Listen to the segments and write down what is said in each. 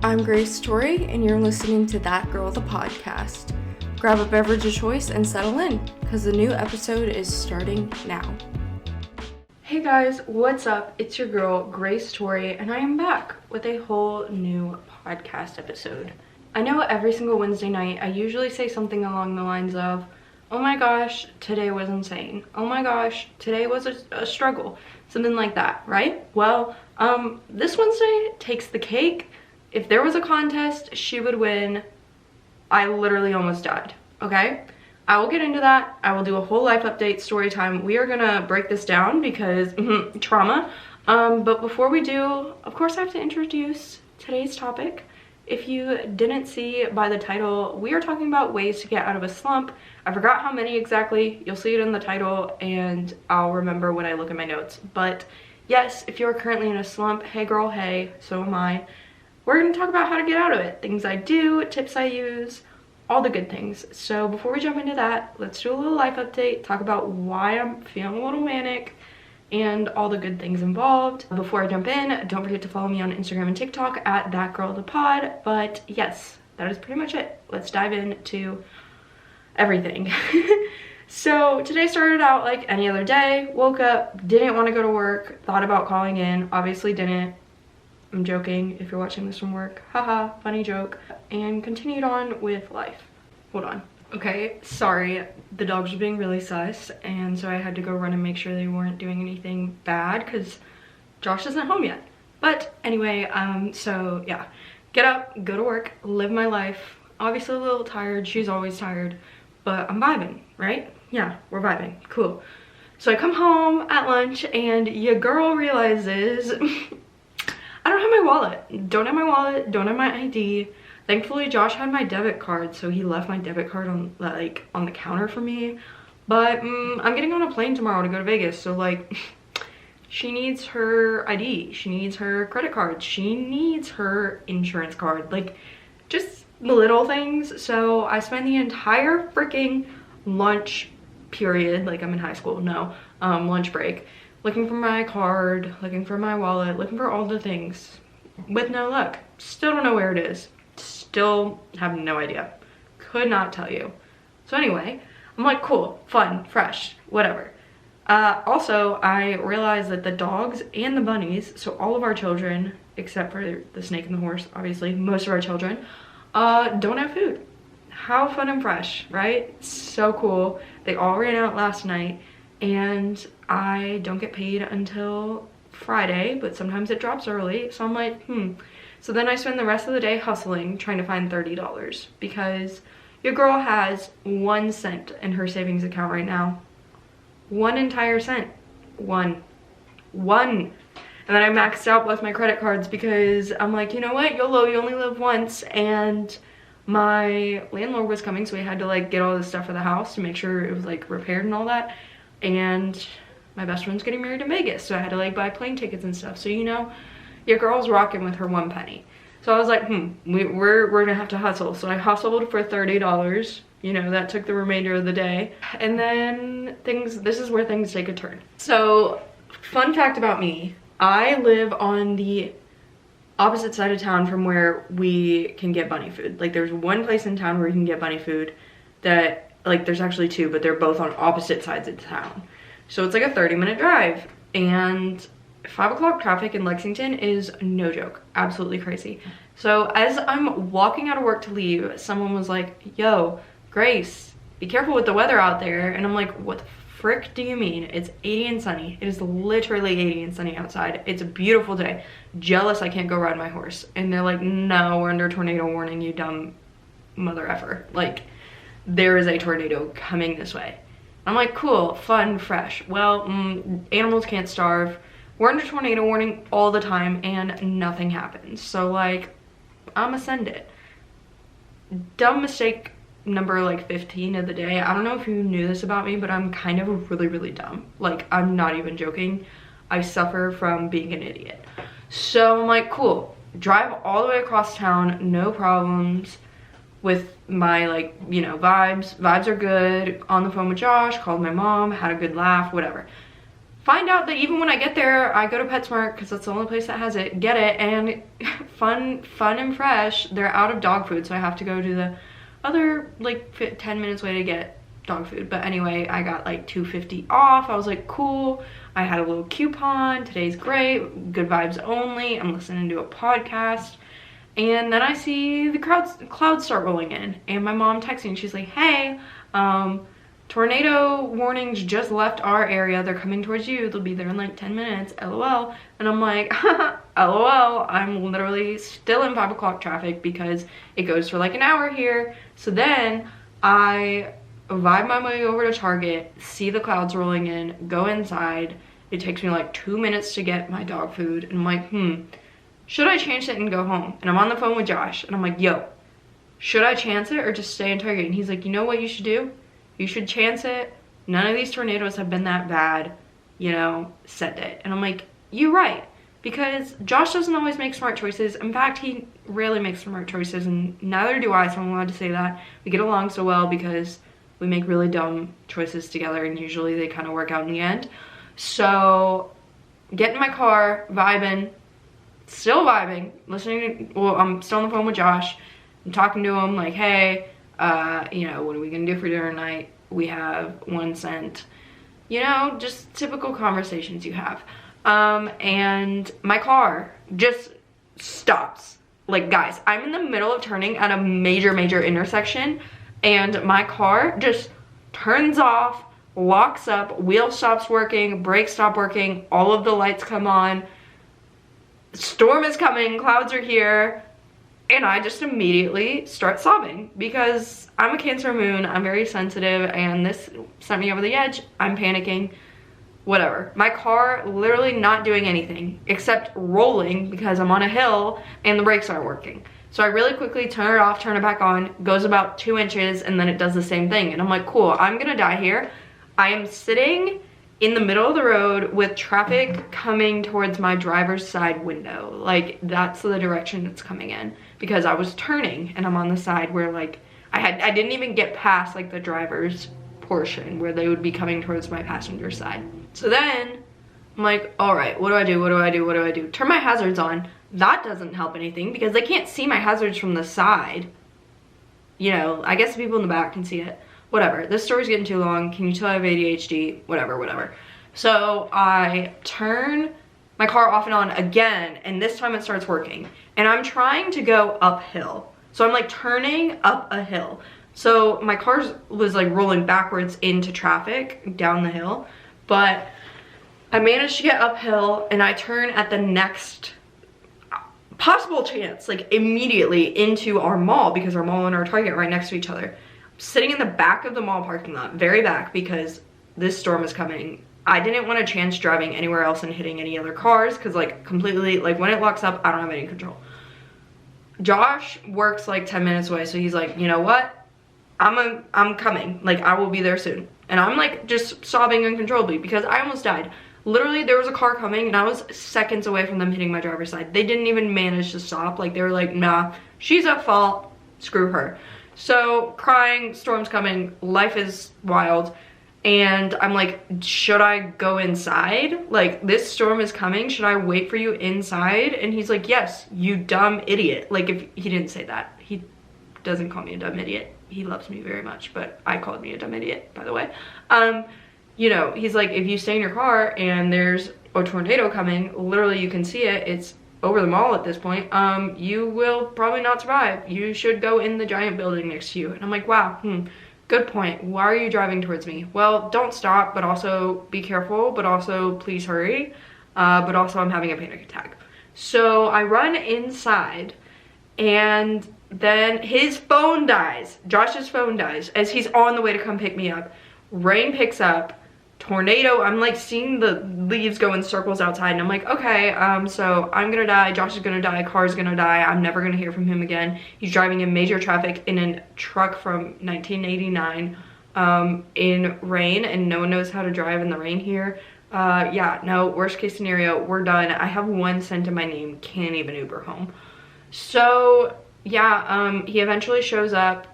I'm Grace Torie, and you're listening to That Girl the Podcast. Grab a beverage of choice and settle in, because the new episode is starting now. Hey guys, what's up? It's your girl, Grace Torie, and I am back with a whole new podcast episode. I know every single Wednesday night, I usually say something along the lines of, oh my gosh, today was insane. Oh my gosh, today was a struggle. Something like that, right? Well, this Wednesday takes the cake. If there was a contest, she would win. I literally almost died, okay? I will get into that. I will do a whole life update story time. We are gonna break this down because trauma. But before we do, of course I have to introduce today's topic. If you didn't see by the title, we are talking about ways to get out of a slump. I forgot how many exactly. You'll see it in the title and I'll remember when I look at my notes. But yes, if you're currently in a slump, hey girl, hey, so am I. We're going to talk about how to get out of it, things I do, tips I use, all the good things. So before we jump into that, let's do a little life update, talk about why I'm feeling a little manic and all the good things involved. Before I jump in, don't forget to follow me on Instagram and TikTok at thatgirlthepod. But yes, that is pretty much it. Let's dive into everything. So today started out like any other day. Woke up, didn't want to go to work, thought about calling in, obviously didn't. I'm joking if you're watching this from work. Haha, funny joke. And continued on with life. Hold on. Okay, sorry. The dogs were being really sus, and so I had to go run and make sure they weren't doing anything bad because Josh isn't home yet. But anyway, so yeah. Get up, go to work, live my life. Obviously a little tired. She's always tired. But I'm vibing, right? Yeah, we're vibing. Cool. So I come home at lunch and your girl realizes I don't have my wallet. Don't have my wallet, don't have my ID. Thankfully, Josh had my debit card, so he left my debit card on the counter for me. But I'm getting on a plane tomorrow to go to Vegas, so like, she needs her ID, she needs her credit card, she needs her insurance card, like, just little things. So I spent the entire freaking lunch period, like I'm in high school, no, lunch break, looking for my card, looking for my wallet, looking for all the things with no luck. Still don't know where it is. Still have no idea. Could not tell you. So anyway, I'm like, cool, fun, fresh, whatever. Also, I realized that the dogs and the bunnies, so all of our children, except for the snake and the horse, obviously, most of our children, don't have food. How fun and fresh, right? So cool. They all ran out last night. And I don't get paid until Friday, but sometimes it drops early. So I'm like, So then I spend the rest of the day hustling, trying to find $30 because your girl has 1 cent in her savings account right now. 1 entire cent. One. And then I maxed out both my credit cards because I'm like, you know what, YOLO, you only live once. And my landlord was coming, so we had to like get all this stuff for the house to make sure it was like repaired and all that. And my best friend's getting married in Vegas, so I had to like buy plane tickets and stuff. So you know, your girl's rocking with her 1 penny. So I was like, we're gonna have to hustle. So I hustled for $30. You know, that took the remainder of the day. And then this is where things take a turn. So fun fact about me, I live on the opposite side of town from where we can get bunny food. Like there's one place in town where you can get bunny food that, like there's actually 2, but they're both on opposite sides of town. So it's like a 30-minute drive, and 5 o'clock traffic in Lexington is no joke, absolutely crazy. So as I'm walking out of work to leave, someone was like, yo, Grace, be careful with the weather out there. And I'm like, what the frick do you mean? It's 80 and sunny. It is literally 80 and sunny outside. It's a beautiful day. Jealous I can't go ride my horse. And they're like, no, we're under tornado warning, you dumb mother effer. Like, there is a tornado coming this way. I'm like, cool, fun, fresh. Well, animals can't starve. We're under tornado warning all the time and nothing happens. So like, I'ma send it. Dumb mistake number like 15 of the day. I don't know if you knew this about me, but I'm kind of really dumb. Like, I'm not even joking. I suffer from being an idiot. So I'm like, cool, drive all the way across town, no problems. With my like, you know, vibes are good. On the phone with Josh, called my mom, had a good laugh, whatever. find out that even when I get there, I go to PetSmart because that's the only place that has it, get it, and fun and fresh, they're out of dog food, so I have to go to the other like 10 minutes way to get dog food. But anyway, I got like $2.50 off. I was like, cool. I had a little coupon. Today's great. Good vibes only. I'm listening to a podcast. And then I see the clouds start rolling in, and my mom texting. She's like, hey, tornado warnings just left our area. They're coming towards you. They'll be there in like 10 minutes. LOL. And I'm like, LOL. I'm literally still in 5 o'clock traffic because it goes for like an hour here. So then I vibe my way over to Target, see the clouds rolling in, go inside. It takes me like 2 minutes to get my dog food. And I'm like, should I chance it and go home? And I'm on the phone with Josh, and I'm like, yo, should I chance it or just stay in Target? And he's like, you know what you should do? You should chance it. None of these tornadoes have been that bad, you know, send it. And I'm like, you're right. Because Josh doesn't always make smart choices. In fact, he rarely makes smart choices, and neither do I, so I'm allowed to say that. We get along so well because we make really dumb choices together, and usually they kind of work out in the end. So, get in my car, vibing, still vibing, listening to, well, I'm still on the phone with Josh. I'm talking to him like, hey, you know, what are we gonna do for dinner tonight? We have 1 cent. You know, just typical conversations you have. And my car just stops. Like, guys, I'm in the middle of turning at a major intersection, and my car just turns off, locks up, wheel stops working, brakes stop working, all of the lights come on. Storm is coming, clouds are here, and I just immediately start sobbing because I'm a Cancer moon, I'm very sensitive, and this sent me over the edge. I'm panicking, whatever. My car literally not doing anything except rolling because I'm on a hill and the brakes aren't working. So I really quickly turn it off, turn it back on, goes about 2 inches, and then it does the same thing. And I'm like, cool, I'm gonna die here. I am sitting in the middle of the road with traffic coming towards my driver's side window. Like, that's the direction it's coming in, because I was turning and I'm on the side where like I didn't even get past like the driver's portion where they would be coming towards my passenger side. So then I'm like, all right, what do I do? What do I do? What do I do? Turn my hazards on. That doesn't help anything because they can't see my hazards from the side. You know, I guess the people in the back can see it. Whatever, this story's getting too long. Can you tell I have ADHD? Whatever. So I turn my car off and on again, and this time it starts working. And I'm trying to go uphill. So I'm like turning up a hill. So my car was like rolling backwards into traffic down the hill. But I managed to get uphill, and I turn at the next possible chance, like immediately into our mall, because our mall and our Target are right next to each other. Sitting in the back of the mall parking lot, very back, because this storm is coming. I didn't want to chance driving anywhere else and hitting any other cars, because like completely, like when it locks up, I don't have any control. Josh works like 10 minutes away, so he's like, you know what? I'm coming, like I will be there soon. And I'm like just sobbing uncontrollably because I almost died. Literally, there was a car coming and I was seconds away from them hitting my driver's side. They didn't even manage to stop. Like, they were like, nah, she's at fault, screw her. So, crying, storm's coming, life is wild. And I'm like, should I go inside? Like, this storm is coming, should I wait for you inside? And he's like, yes, you dumb idiot. Like, if he didn't say that, he doesn't call me a dumb idiot. He loves me very much, but I called me a dumb idiot, by the way. You know, he's like, if you stay in your car and there's a tornado coming, literally you can see it, it's over the mall at this point, you will probably not survive. You should go in the giant building next to you. And I'm like, wow, good point. Why are you driving towards me? Well, don't stop, but also be careful, but also please hurry. But also I'm having a panic attack. So I run inside, and then his phone dies. Josh's phone dies as he's on the way to come pick me up. Rain picks up. Tornado, I'm like seeing the leaves go in circles outside, and I'm like, okay, so I'm gonna die, Josh is gonna die, car's gonna die, I'm never gonna hear from him again. He's driving in major traffic in a truck from 1989 in rain, and no one knows how to drive in the rain here. Yeah, no, worst case scenario, we're done. I have 1 cent in my name, can't even Uber home. So yeah, he eventually shows up,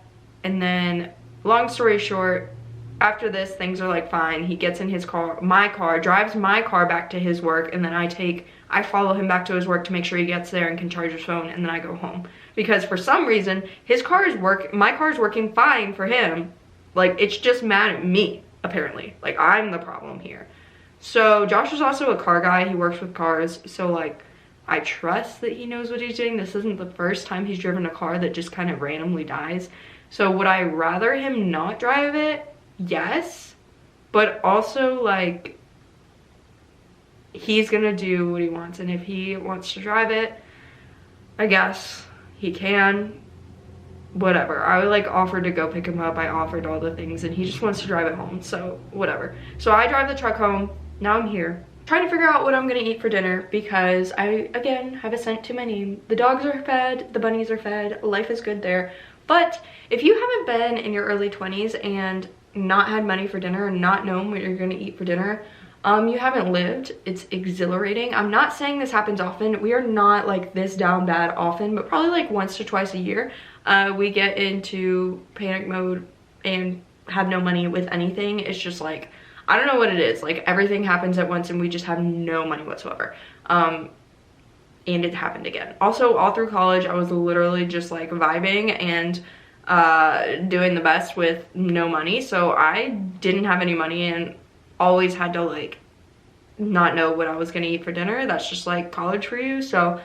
and then long story short, after this, things are like fine. He gets in his car, my car, drives my car back to his work, and then I follow him back to his work to make sure he gets there and can charge his phone, and then I go home. Because for some reason, my car is working fine for him. Like, it's just mad at me, apparently. Like, I'm the problem here. So Josh is also a car guy. He works with cars, so like, I trust that he knows what he's doing. This isn't the first time he's driven a car that just kind of randomly dies. So would I rather him not drive it? Yes, but also like, he's gonna do what he wants, and if he wants to drive it, I guess he can. Whatever. I would like offered to go pick him up. I offered all the things, and he just wants to drive it home, so whatever. So I drive the truck home. Now I'm here trying to figure out what I'm gonna eat for dinner, because I again have a scent to my name. The dogs are fed, the bunnies are fed, life is good there. But if you haven't been in your early 20s and not had money for dinner and not known what you're gonna eat for dinner, you haven't lived. It's exhilarating. I'm not saying this happens often. We are not like this down bad often, but probably like once to twice a year, we get into panic mode and have no money with anything. It's just like, I don't know what it is. Like, everything happens at once and we just have no money whatsoever. And it happened again. Also, all through college, I was literally just like vibing and doing the best with no money. So I didn't have any money and always had to like not know what I was gonna eat for dinner. That's just like college for you. So,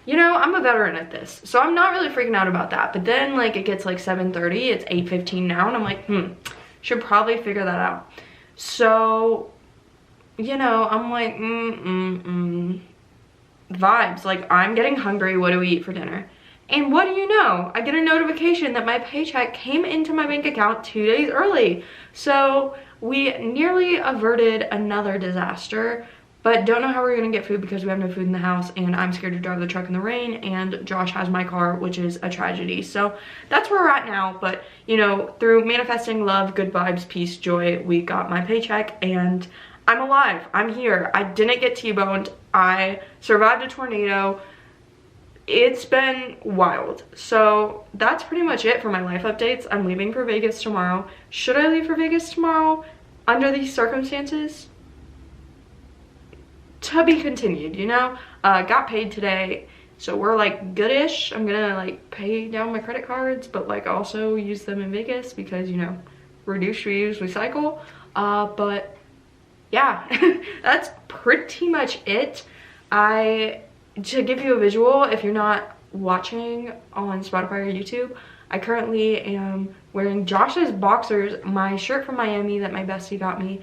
you know, I'm a veteran at this, so I'm not really freaking out about that. But then like it gets like 7:30, it's 8:15 now, and I'm like, should probably figure that out. So, you know, I'm like, vibes. Like, I'm getting hungry. What do we eat for dinner? And what do you know? I get a notification that my paycheck came into my bank account 2 days early. So we nearly averted another disaster, but don't know how we're gonna get food because we have no food in the house, and I'm scared to drive the truck in the rain, and Josh has my car, which is a tragedy. So that's where we're at now. But you know, through manifesting love, good vibes, peace, joy, we got my paycheck, and I'm alive. I'm here. I didn't get T-boned. I survived a tornado. It's been wild. So that's pretty much it for my life updates. I'm leaving for Vegas tomorrow. Should I leave for Vegas tomorrow under these circumstances? To be continued, you know? Got paid today, so we're like goodish. I'm gonna like pay down my credit cards, but like also use them in Vegas because, you know, reduce, reuse, recycle. But yeah, that's pretty much it. To give you a visual, if you're not watching on Spotify or YouTube, I currently am wearing Josh's boxers, my shirt from Miami that my bestie got me.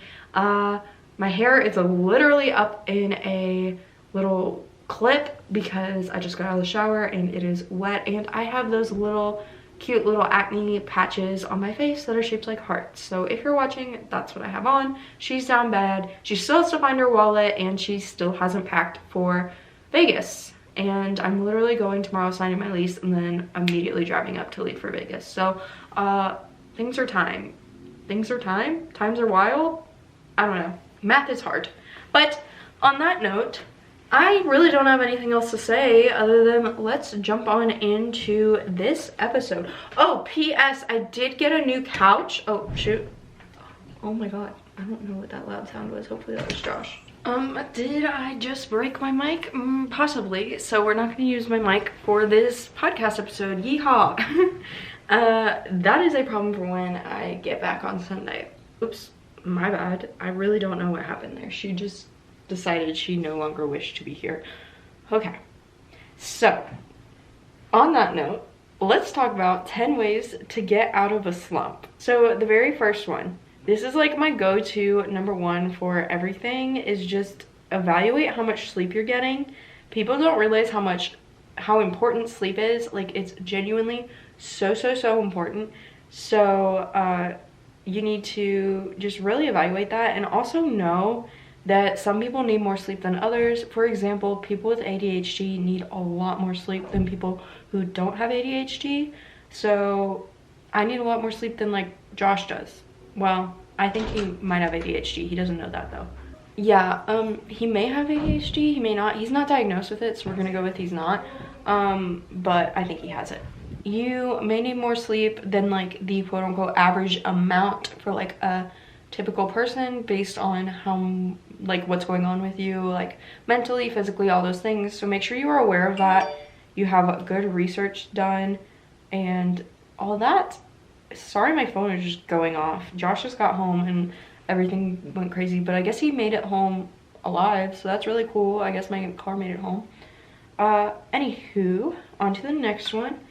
My hair is literally up in a little clip because I just got out of the shower and it is wet, and I have those little cute little acne patches on my face that are shaped like hearts. So if you're watching, that's what I have on. She's down bad. She still has to find her wallet, and she still hasn't packed for Vegas, and I'm literally going tomorrow, signing my lease, and then immediately driving up to leave for Vegas. So things are times are wild. I don't know, math is hard. But on that note, I really don't have anything else to say other than let's jump on into this episode. Oh, PS, I did get a new couch. Oh shoot, oh my god, I don't know what that loud sound was. Hopefully that was Josh. Did I just break my mic? Possibly. So we're not going to use my mic for this podcast episode. Yeehaw! That is a problem for when I get back on Sunday. Oops, my bad. I really don't know what happened there. She just decided she no longer wished to be here. Okay. So, on that note, let's talk about 10 ways to get out of a slump. So, the very first one. This is like my go-to number one for everything, is just evaluate how much sleep you're getting. People don't realize how important sleep is. Like, it's genuinely so important. So you need to just really evaluate that, and also know that some people need more sleep than others. For example, people with ADHD need a lot more sleep than people who don't have ADHD. So I need a lot more sleep than like Josh does. Well, I think he might have ADHD. He doesn't know that though. Yeah, he may have ADHD, he may not. He's not diagnosed with it, so we're gonna go with he's not. But I think he has it. you may need more sleep than like the quote-unquote average amount for like a typical person based on how like what's going on with you, like mentally, physically, all those things. So make sure you are aware of that, you have good research done and all that. Sorry, my phone is just going off. Josh just got home and everything went crazy, but I guess he made it home alive, so that's really cool. I guess my car made it home. Anywho, on to the next one.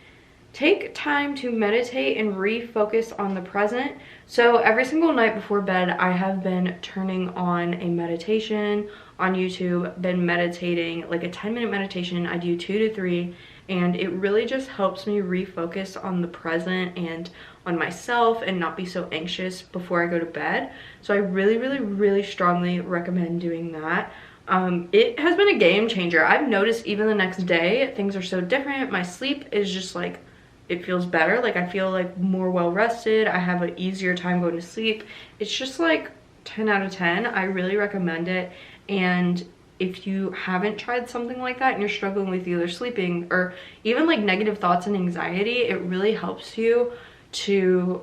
Take time to meditate and refocus on the present. So every single night before bed, I have been turning on a meditation on YouTube, been meditating, like a 10-minute meditation. I do 2 to 3, and it really just helps me refocus on the present and on myself and not be so anxious before I go to bed. So I really strongly recommend doing that. It has been a game changer. I've noticed even the next day, things are so different. My sleep is just like, it feels better. Like I feel like more well rested. I have an easier time going to sleep. It's just like 10 out of 10. I really recommend it. And if you haven't tried something like that and you're struggling with either sleeping or even like negative thoughts and anxiety, it really helps you to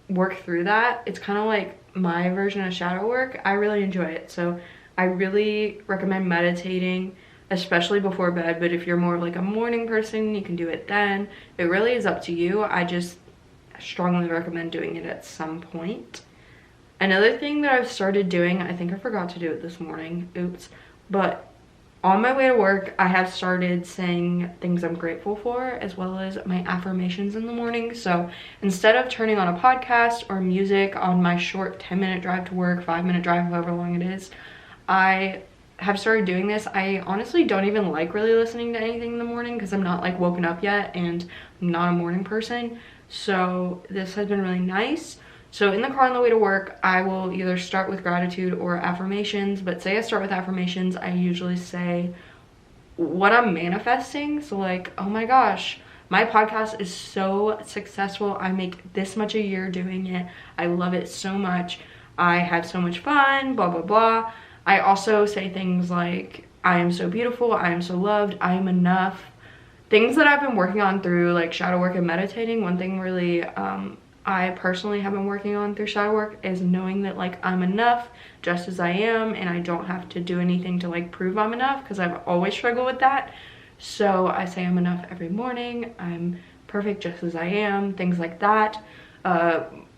work through that. It's kind of like my version of shadow work. I really enjoy it. So I really recommend meditating, especially before bed. But if you're more like a morning person, you can do it then. It really is up to you. I just strongly recommend doing it at some point. Another thing that I've started doing, I think I forgot to do it this morning, oops, but on my way to work, I have started saying things I'm grateful for, as well as my affirmations in the morning. So instead of turning on a podcast or music on my short 10-minute drive to work, 5-minute drive, however long it is, I have started doing this. I honestly don't even like really listening to anything in the morning because I'm not like woken up yet and I'm not a morning person. So this has been really nice. So in the car on the way to work, I will either start with gratitude or affirmations, but say I start with affirmations, I usually say what I'm manifesting. So like, oh my gosh, my podcast is so successful. I make this much a year doing it. I love it so much. I have so much fun, blah, blah, blah. I also say things like, I am so beautiful, I am so loved, I am enough. Things that I've been working on through like shadow work and meditating. One thing really I personally have been working on through shadow work is knowing that like I'm enough just as I am, and I don't have to do anything to like prove I'm enough, because I've always struggled with that. So I say I'm enough every morning. I'm perfect just as I am, things like that.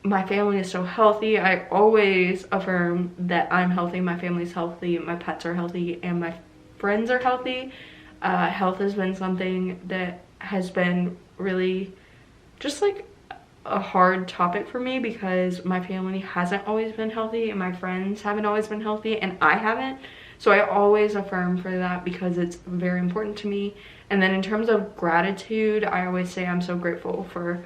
My family is so healthy. I always affirm that I'm healthy, my family's healthy, my pets are healthy, and my friends are healthy. Health has been something that has been really just like a hard topic for me, because my family hasn't always been healthy and my friends haven't always been healthy and I haven't. So I always affirm for that because it's very important to me. And then in terms of gratitude, I always say I'm so grateful for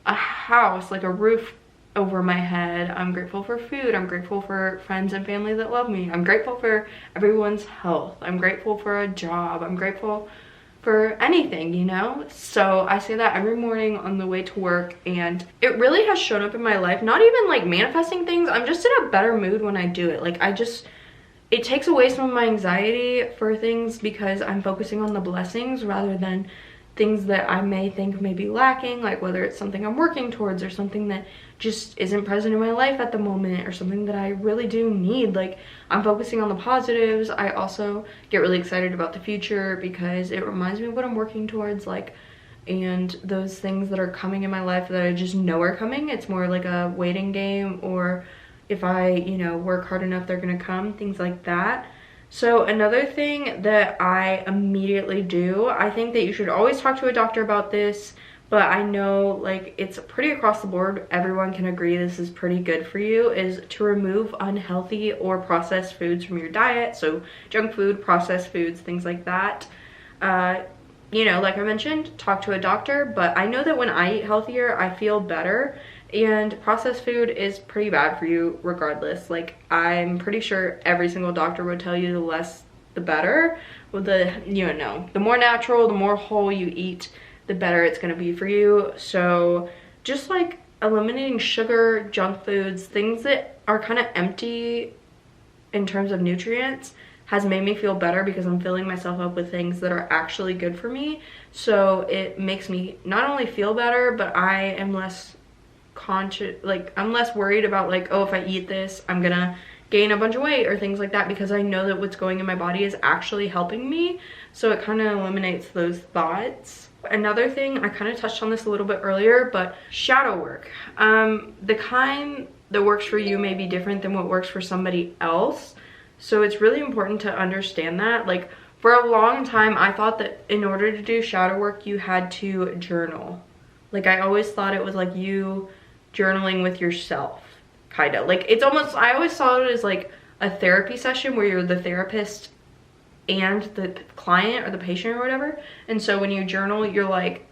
a house, like a roof over my head. I'm grateful for food. I'm grateful for friends and family that love me. I'm grateful for everyone's health. I'm grateful for a job. I'm grateful for anything, you know? So I say that every morning on the way to work, and it really has shown up in my life. Not even like manifesting things, I'm just in a better mood when I do it. Like it takes away some of my anxiety for things because I'm focusing on the blessings rather than things that I may think may be lacking, like whether it's something I'm working towards or something that just isn't present in my life at the moment, or something that I really do need. Like, I'm focusing on the positives. I also get really excited about the future because it reminds me of what I'm working towards, like, and those things that are coming in my life that I just know are coming. It's more like a waiting game, or if I, you know, work hard enough, they're gonna come, things like that. So another thing that I immediately do, I think that you should always talk to a doctor about this, but I know like it's pretty across the board, everyone can agree this is pretty good for you, is to remove unhealthy or processed foods from your diet. So junk food, processed foods, things like that. You know, like I mentioned, talk to a doctor, but I know that when I eat healthier, I feel better. And processed food is pretty bad for you regardless. Like, I'm pretty sure every single doctor would tell you the less the better. With the, you know, the more natural, the more whole you eat, the better it's gonna be for you. So just like eliminating sugar, junk foods, things that are kind of empty in terms of nutrients, has made me feel better because I'm filling myself up with things that are actually good for me. So it makes me not only feel better, but I am less conscious, like I'm less worried about like, oh, if I eat this, I'm gonna gain a bunch of weight or things like that, because I know that what's going in my body is actually helping me. So it kind of eliminates those thoughts. Another thing, I kind of touched on this a little bit earlier, but shadow work. The kind that works for you may be different than what works for somebody else. So it's really important to understand that. Like, for a long time, I thought that in order to do shadow work, you had to journal. Like, I always thought it was like you journaling with yourself, kind of. Like, it's almost, I always saw it as like a therapy session where you're the therapist and the client or the patient or whatever. And so when you journal, you're like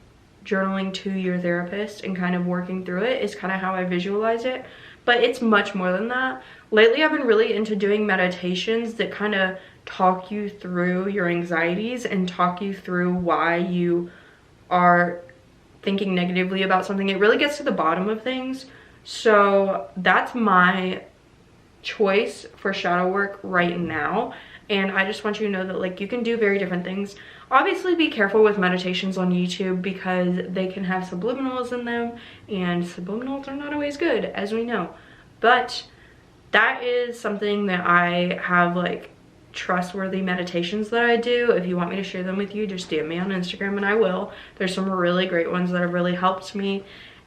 journaling to your therapist and kind of working through it is kind of how I visualize it. But it's much more than that. Lately, I've been really into doing meditations that kind of talk you through your anxieties and talk you through why you are thinking negatively about something. It really gets to the bottom of things. So that's my choice for shadow work right now. And I just want you to know that, like, you can do very different things. Obviously, be careful with meditations on YouTube because they can have subliminals in them, and subliminals are not always good, as we know. But that is something that I have, like, trustworthy meditations that I do. If you want me to share them with you, just DM me on Instagram and I will. There's some really great ones that have really helped me,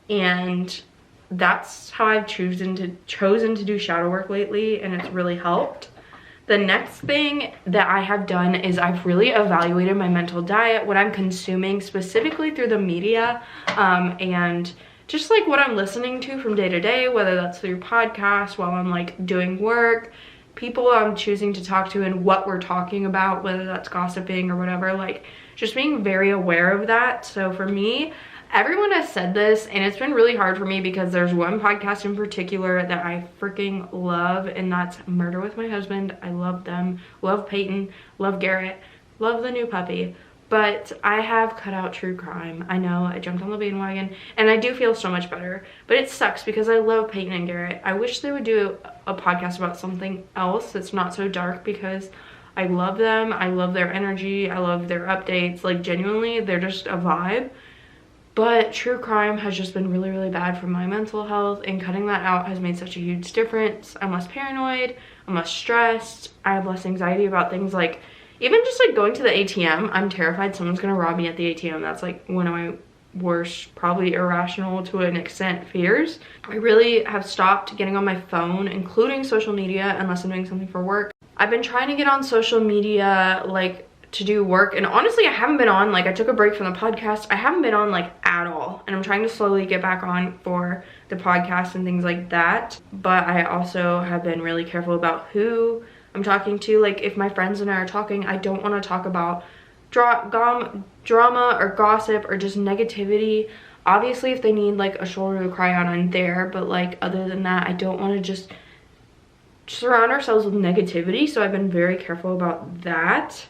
and that's how I've chosen to do shadow work lately, and it's really helped. The next thing that I have done is I've really evaluated my mental diet, what I'm consuming specifically through the media, and just like what I'm listening to from day to day, whether that's through podcasts, while I'm like doing work, people I'm choosing to talk to, and what we're talking about, whether that's gossiping or whatever, like just being very aware of that. So for me, everyone has said this, and it's been really hard for me because there's one podcast in particular that I freaking love, and that's Murder with My Husband. I love them, love Peyton, love Garrett, love the new puppy. But I have cut out true crime. I know, I jumped on the bandwagon, and I do feel so much better. But it sucks because I love Peyton and Garrett. I wish they would do a podcast about something else that's not so dark, because I love them. I love their energy. I love their updates. Like, genuinely, they're just a vibe. But true crime has just been really, really bad for my mental health, and cutting that out has made such a huge difference. I'm less paranoid, I'm less stressed, I have less anxiety about things like, even just like going to the ATM. I'm terrified someone's gonna rob me at the ATM. That's like one of my worst, probably irrational to an extent, fears. I really have stopped getting on my phone, including social media, unless I'm doing something for work. I've been trying to get on social media, like, to do work, and honestly I haven't been on, like, I took a break from the podcast. I haven't been on like at all, and I'm trying to slowly get back on for the podcast and things like that. But I also have been really careful about who I'm talking to. Like, if my friends and I are talking, I don't want to talk about drama or gossip or just negativity. Obviously, if they need like a shoulder to cry on, I'm there, but like other than that, I don't want to just surround ourselves with negativity. So I've been very careful about that.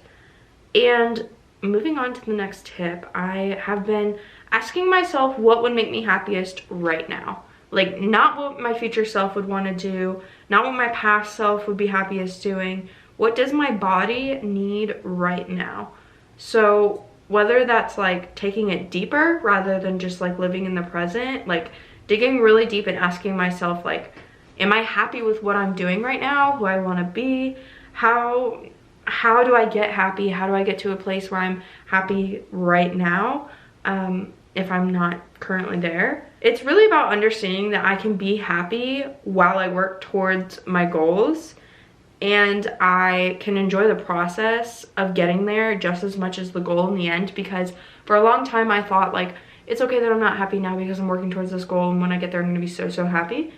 And moving on to the next tip, I have been asking myself what would make me happiest right now. Like, not what my future self would want to do, not what my past self would be happiest doing. What does my body need right now? So whether that's like taking it deeper rather than just like living in the present, like digging really deep and asking myself, like, am I happy with what I'm doing right now, who I want to be? How do I get happy? How do I get to a place where I'm happy right now, if I'm not currently there? It's really about understanding that I can be happy while I work towards my goals, and I can enjoy the process of getting there just as much as the goal in the end. Because for a long time I thought, like, it's okay that I'm not happy now because I'm working towards this goal, and when I get there I'm gonna be so happy.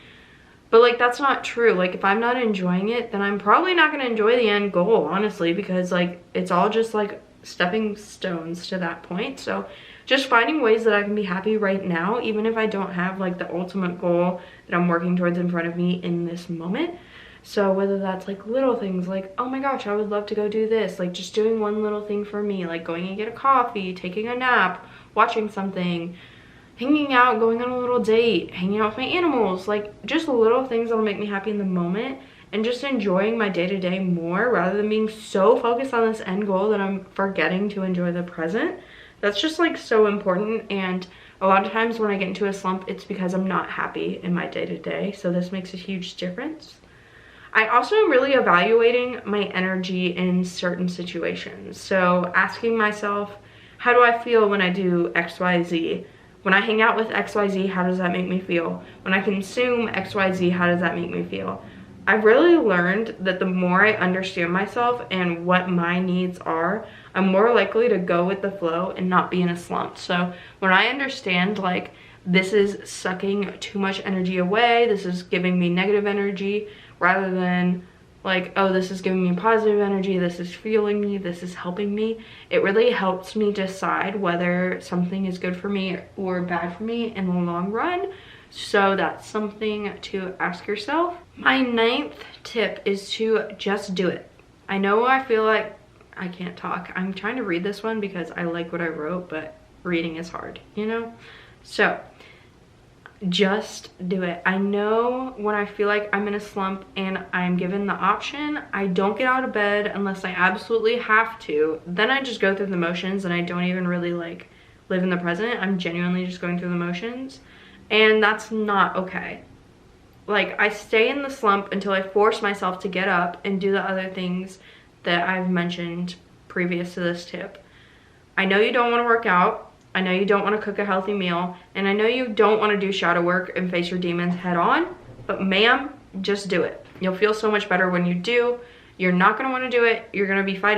But like, that's not true. Like, if I'm not enjoying it, then I'm probably not gonna enjoy the end goal, honestly, because like it's all just like stepping stones to that point. So just finding ways that I can be happy right now, even if I don't have like the ultimate goal that I'm working towards in front of me in this moment. So whether that's like little things like, oh my gosh, I would love to go do this, like just doing one little thing for me, like going and get a coffee, taking a nap, watching something, hanging out, going on a little date, hanging out with my animals, like just little things that'll make me happy in the moment. and just enjoying my day-to-day more rather than being so focused on this end goal that I'm forgetting to enjoy the present. That's just like so important. And a lot of times when I get into a slump, it's because I'm not happy in my day-to-day. So this makes a huge difference. I also am really evaluating my energy in certain situations. So asking myself, how do I feel when I do XYZ? When I hang out with XYZ, how does that make me feel? When I consume XYZ, how does that make me feel? I've really learned that the more I understand myself and what my needs are, I'm more likely to go with the flow and not be in a slump. So when I understand like this is sucking too much energy away, this is giving me negative energy, rather than like, oh, this is giving me positive energy, this is fueling me, this is helping me, it really helps me decide whether something is good for me or bad for me in the long run. So that's something to ask yourself. My 9th tip is to just do it. I know I feel like I can't talk. I'm trying to read this one because I like what I wrote, but reading is hard, you know? So just do it. I know when I feel like I'm in a slump and I'm given the option, I don't get out of bed unless I absolutely have to. Then I just go through the motions and I don't even really like live in the present. I'm genuinely just going through the motions, and that's not okay. Like, I stay in the slump until I force myself to get up and do the other things that I've mentioned previous to this tip. I know you don't want to work out. I know you don't want to cook a healthy meal. And I know you don't want to do shadow work and face your demons head on. But ma'am, just do it. You'll feel so much better when you do. You're not going to want to do it. You're going to be fighting